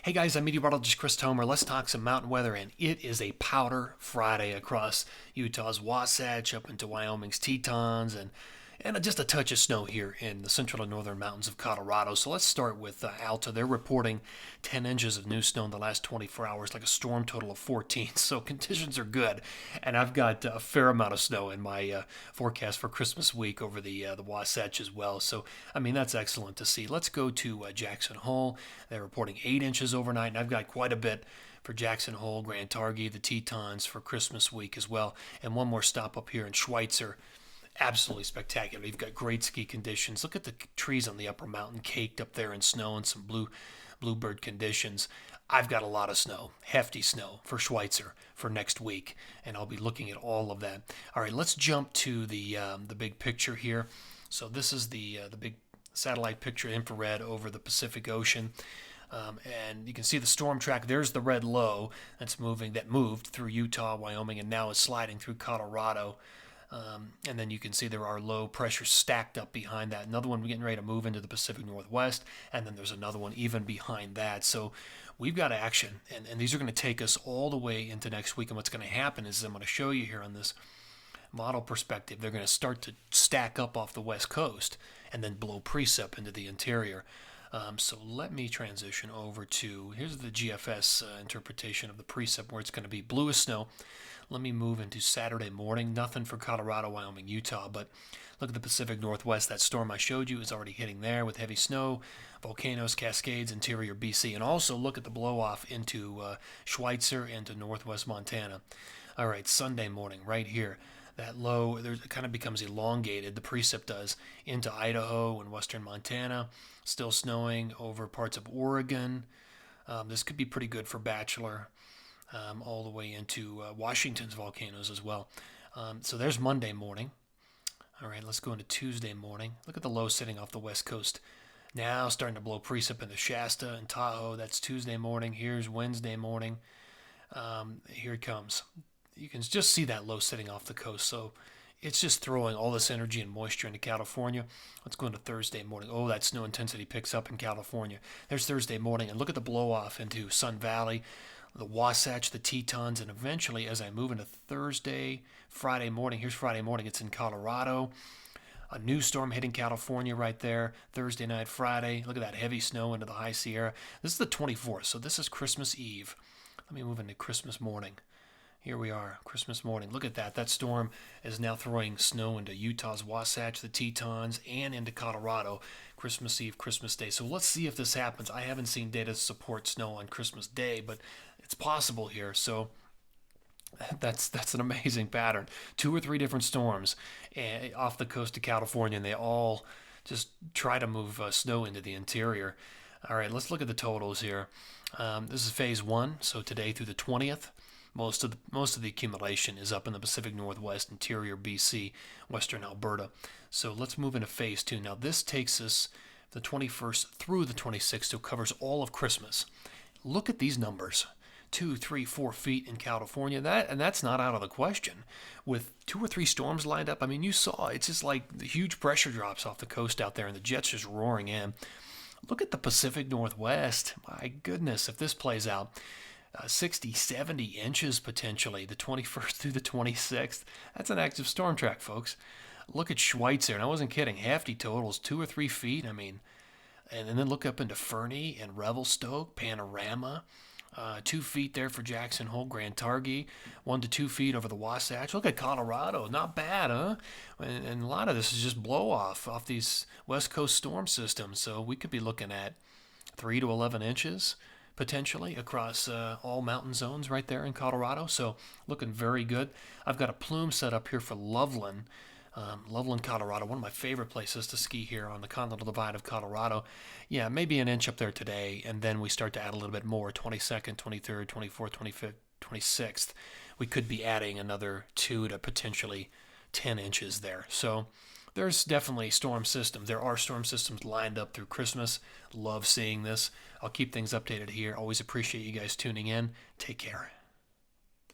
Hey guys, I'm Meteorologist Chris Tomer. Let's talk some mountain weather, and it is a powder Friday across Utah's Wasatch up into Wyoming's Tetons, and just a touch of snow here in the central and northern mountains of Colorado. So let's start with Alta. They're reporting 10 inches of new snow in the last 24 hours, like a storm total of 14. So conditions are good, and I've got a fair amount of snow in my forecast for Christmas week over the Wasatch as well. So I mean that's excellent to see. Let's go to Jackson Hole. They're reporting 8 inches overnight, and I've got quite a bit for Jackson Hole, Grand Targhee, the Tetons for Christmas week as well. And one more stop up here in Schweitzer. Absolutely spectacular. You've got great ski conditions. Look at the trees on the upper mountain caked up there in snow and some bluebird conditions. I've got a lot of snow, hefty snow for Schweitzer for next week, and I'll be looking at all of that. All right, let's jump to the big picture here. So this is the big satellite picture, infrared over the Pacific Ocean. And you can see the storm track. There's the red low that moved through Utah, Wyoming, and now is sliding through Colorado. And then you can see there are low pressures stacked up behind that. Another one getting ready to move into the Pacific Northwest, and then there's another one even behind that. So we've got action, and these are going to take us all the way into next week. And what's going to happen is I'm going to show you here on this model perspective, they're going to start to stack up off the west coast and then blow precip into the interior. So let me transition over to, here's the GFS interpretation of the precip where it's going to be blue as snow. Let me move into Saturday morning. Nothing for Colorado, Wyoming, Utah, but look at the Pacific Northwest. That storm I showed you is already hitting there with heavy snow, volcanoes, cascades, interior BC. And also look at the blow-off into Schweitzer and to northwest Montana. All right, Sunday morning right here. That low, it kind of becomes elongated, the precip does, into Idaho and western Montana. Still snowing over parts of Oregon. This could be pretty good for Bachelor. All the way into Washington's volcanoes as well. So there's Monday morning. All right, let's go into Tuesday morning. Look at the low sitting off the west coast. Now starting to blow precip into Shasta and Tahoe. That's Tuesday morning. Here's Wednesday morning. Here it comes. You can just see that low sitting off the coast. So it's just throwing all this energy and moisture into California. Let's go into Thursday morning. Oh, that snow intensity picks up in California. There's Thursday morning. And look at the blow off into Sun Valley, the Wasatch, the Tetons, and eventually as I move into Thursday, Friday morning, here's Friday morning, it's in Colorado. A new storm hitting California right there. Thursday night, Friday. Look at that heavy snow into the High Sierra. This is the 24th, so this is Christmas Eve. Let me move into Christmas morning. Here we are, Christmas morning. Look at that. That storm is now throwing snow into Utah's Wasatch, the Tetons, and into Colorado. Christmas Eve, Christmas Day. So let's see if this happens. I haven't seen data support snow on Christmas Day, but it's possible here. So that's an amazing pattern. 2 or 3 different storms off the coast of California, and they all just try to move snow into the interior. All right, let's look at the totals here. This is phase 1, so today through the 20th. Most of the accumulation is up in the Pacific Northwest, interior BC, western Alberta. So let's move into phase 2. Now this takes us the 21st through the 26th, so it covers all of Christmas. Look at these numbers. 2, 3, 4 feet in California. That's not out of the question. With 2 or 3 storms lined up, I mean, you saw it's just like the huge pressure drops off the coast out there, and the jets just roaring in. Look at the Pacific Northwest. My goodness, if this plays out. 60, 70 inches potentially, the 21st through the 26th. That's an active storm track, folks. Look at Schweitzer, and I wasn't kidding. Hefty totals, 2 or 3 feet. I mean, and then look up into Fernie and Revelstoke, Panorama. 2 feet there for Jackson Hole, Grand Targhee. 1 to 2 feet over the Wasatch. Look at Colorado. Not bad, huh? And a lot of this is just blow off these West Coast storm systems. So we could be looking at 3 to 11 inches potentially across all mountain zones right there in Colorado. So looking very good. I've got a plume set up here for Loveland. Loveland, Colorado, one of my favorite places to ski here on the Continental Divide of Colorado. Yeah, maybe an inch up there today, and then we start to add a little bit more, 22nd, 23rd, 24th, 25th, 26th. We could be adding another 2 to potentially 10 inches there. So there's definitely storm systems. There are storm systems lined up through Christmas. Love seeing this. I'll keep things updated here. Always appreciate you guys tuning in. Take care.